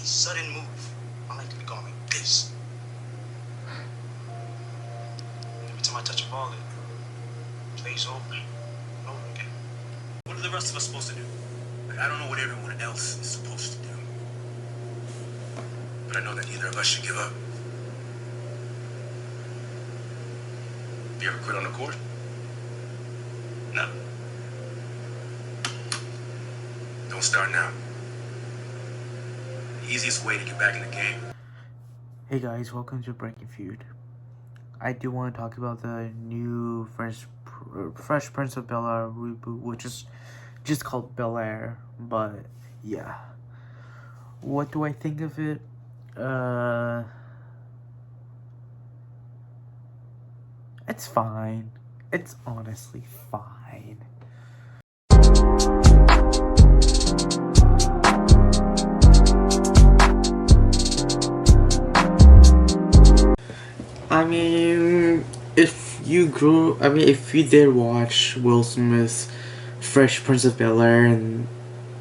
sudden move. I like to be going like this. Every time I touch a ball, it plays over and over again. What are the rest of us supposed to do? Like, I don't know what everyone else is supposed to do. But I know that neither of us should give up. You ever quit on the court? No. Don't start now. The easiest way to get back in the game. Hey guys, welcome to Breaking Feud. I do want to talk about the new Fresh Prince of Bel-Air reboot, which is just called Bel-Air, but yeah. What do I think of it? It's fine. It's honestly fine. I mean, if you did watch Will Smith's Fresh Prince of Bel-Air and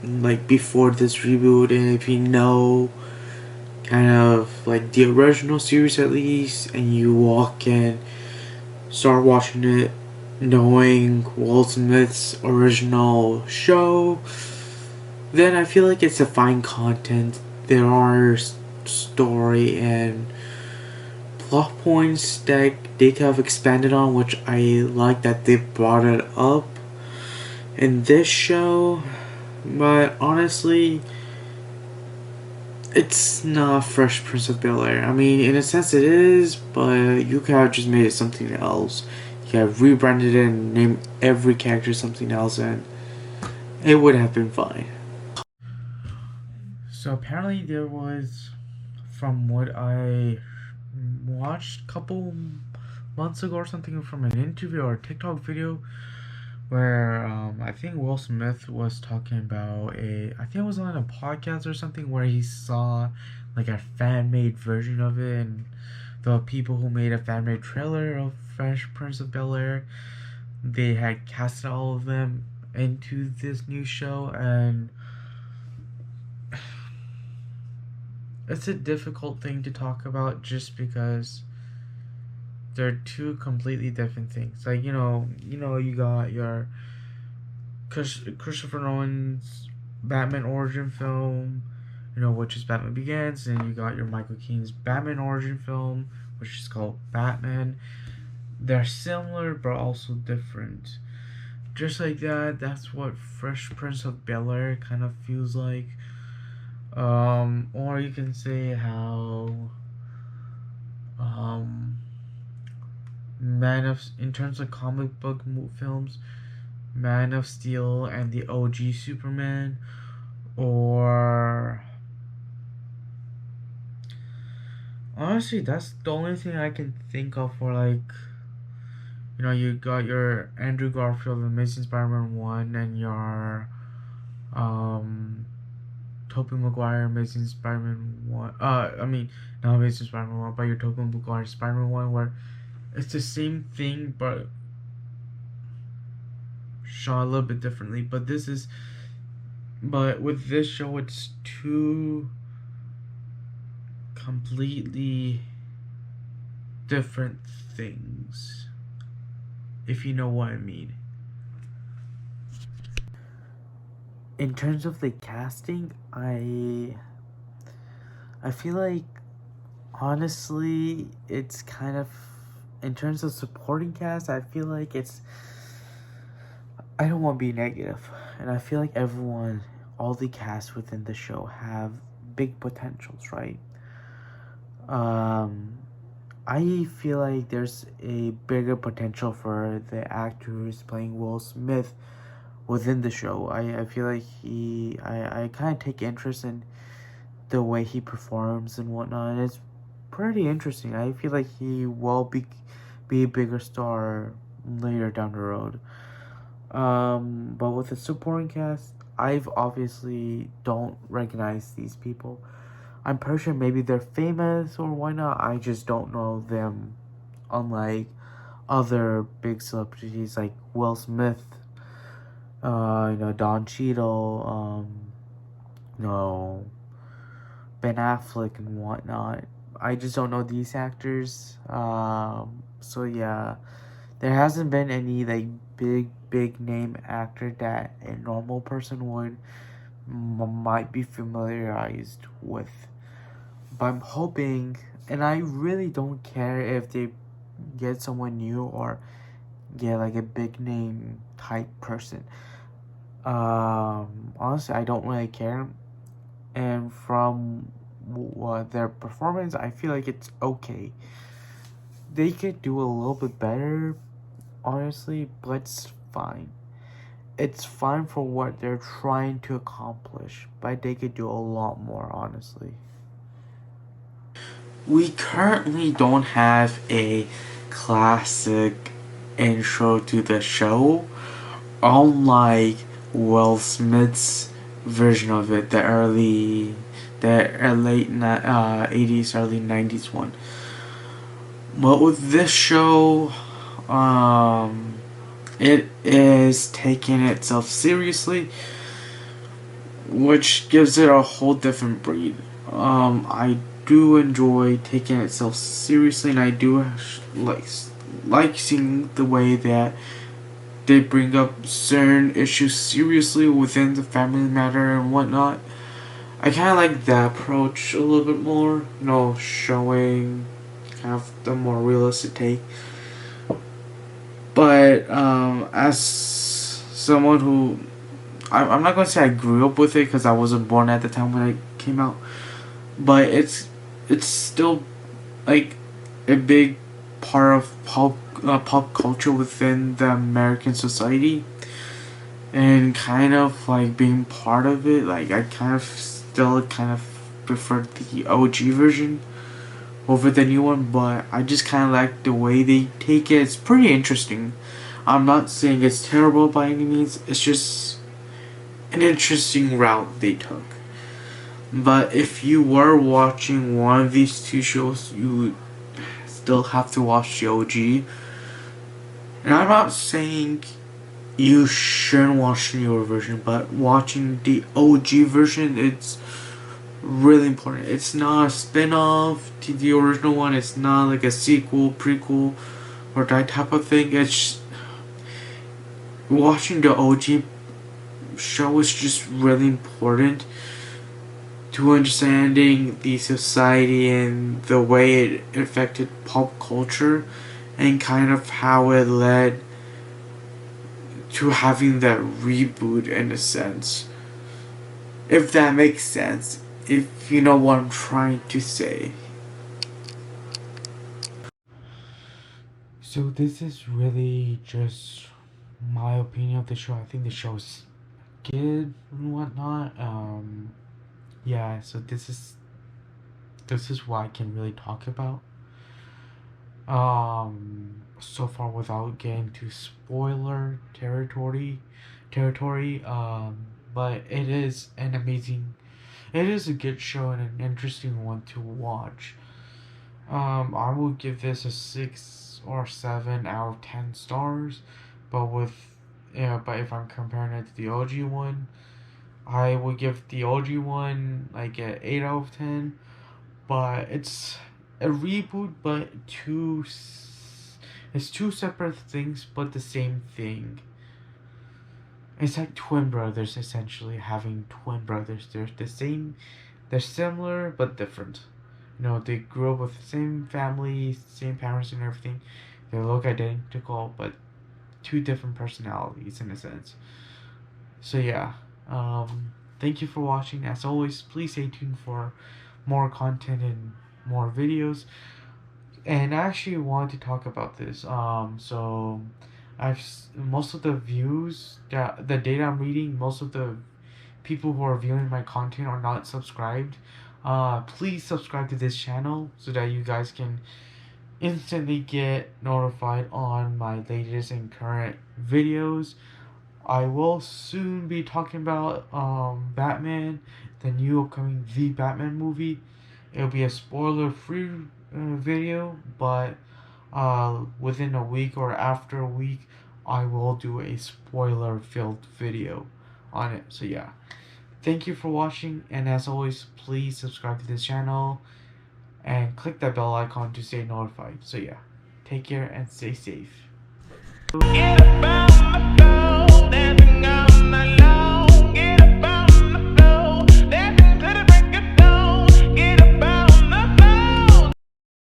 like before this reboot, and if you know kind of like the original series at least, and you walk in, start watching it knowing Will Smith's original show, then I feel like it's a fine content. There are story and plot points that they could have expanded on, which I like that they brought it up in this show. But honestly, it's not Fresh Prince of Bel-Air. I mean, in a sense it is, but you could have just made it something else. You could have rebranded it and named every character something else, and it would have been fine. So apparently there was, from what I watched a couple months ago or something, from an interview or a TikTok video, where I think Will Smith was talking about I think it was on a podcast or something, where he saw like a fan-made version of it, and the people who made a fan-made trailer of Fresh Prince of Bel-Air, they had casted all of them into this new show, and it's a difficult thing to talk about just because they're two completely different things. Like, you got your Christopher Nolan's Batman origin film, which is Batman Begins, and you got your Michael Keaton's Batman origin film, which is called Batman. They're similar but also different. Just like that, that's what Fresh Prince of Bel-Air kind of feels like. Or you can say how in terms of comic book films, Man of Steel and the OG Superman, or honestly, that's the only thing I can think of for, like, you got your Andrew Garfield Amazing Spider-Man 1 and your Tobey Maguire Amazing Spider-Man 1. Not Amazing Spider-Man 1, but your Tobey Maguire Spider-Man 1, where it's the same thing but shot a little bit differently. But with this show, it's two completely different things, if you know what I mean. In terms of the casting, I feel like, honestly, it's kind of, in terms of supporting cast, I feel like I don't want to be negative, and I feel like all the cast within the show have big potentials, right? I feel like there's a bigger potential for the actor who's playing Will Smith within the show. I feel like I kind of take interest in the way he performs and whatnot, and it's pretty interesting. I feel like he will be a bigger star later down the road. But with the supporting cast, I've obviously don't recognize these people. I'm pretty sure maybe they're famous or why not. I just don't know them, unlike other big celebrities like Will Smith, Don Cheadle, Ben Affleck and whatnot. I just don't know these actors. So yeah, there hasn't been any like big name actor that a normal person would might be familiarized with. But I'm hoping, and I really don't care if they get someone new or get like a big name type person. Honestly, I don't really care. And from their performance, I feel like it's okay. They could do a little bit better, honestly, but it's fine. It's fine for what they're trying to accomplish, but they could do a lot more, honestly. We currently don't have a classic intro to the show, unlike Will Smith's version of it, the late 80s, early 90s one. But with this show, it is taking itself seriously, which gives it a whole different breed. I do enjoy taking itself seriously, and I do like seeing the way that they bring up certain issues seriously within the family matter and whatnot. I kind of like that approach a little bit more, showing kind of the more realistic take. But as someone who, I'm not going to say I grew up with it because I wasn't born at the time when it came out, but it's still like a big part of pop culture within the American society, and kind of like being part of it. Like I kind of prefer the OG version over the new one, but I just kind of like the way they take it. It's pretty interesting. I'm not saying it's terrible by any means. It's just an interesting route they took. But if you were watching one of these two shows, you still have to watch the OG. And I'm not saying you shouldn't watch the newer version, but watching the OG version, it's really important. It's not a spin-off to the original one. It's not like a sequel, prequel, or that type of thing. It's watching the OG show is just really important to understanding the society and the way it affected pop culture, and kind of how it led to having that reboot in a sense. If that makes sense. If you know what I'm trying to say. So this is really just my opinion of the show. I think the show's good and whatnot. Yeah, so this is what I can really talk about. So far without getting to spoiler territory. But it is a good show and an interesting one to watch. I will give this a 6 or 7 out of 10 stars, but but if I'm comparing it to the OG one, I would give the OG one like an 8 out of 10. But it's a reboot, but it's two separate things, but the same thing. It's like twin brothers, essentially having twin brothers. They're similar but different. They grew up with the same family, same parents and everything. They look identical, but two different personalities in a sense. So yeah, thank you for watching. As always, please stay tuned for more content and more videos. And I actually wanted to talk about this. So most of the views that the data I'm reading, most of the people who are viewing my content are not subscribed. Please subscribe to this channel so that you guys can instantly get notified on my latest and current videos. I will soon be talking about Batman, the new upcoming The Batman movie. It'll be a spoiler-free video, but within a week or after a week, I will do a spoiler-filled video on it. So yeah, thank you for watching, and as always, please subscribe to this channel and click that bell icon to stay notified. So yeah, take care and stay safe.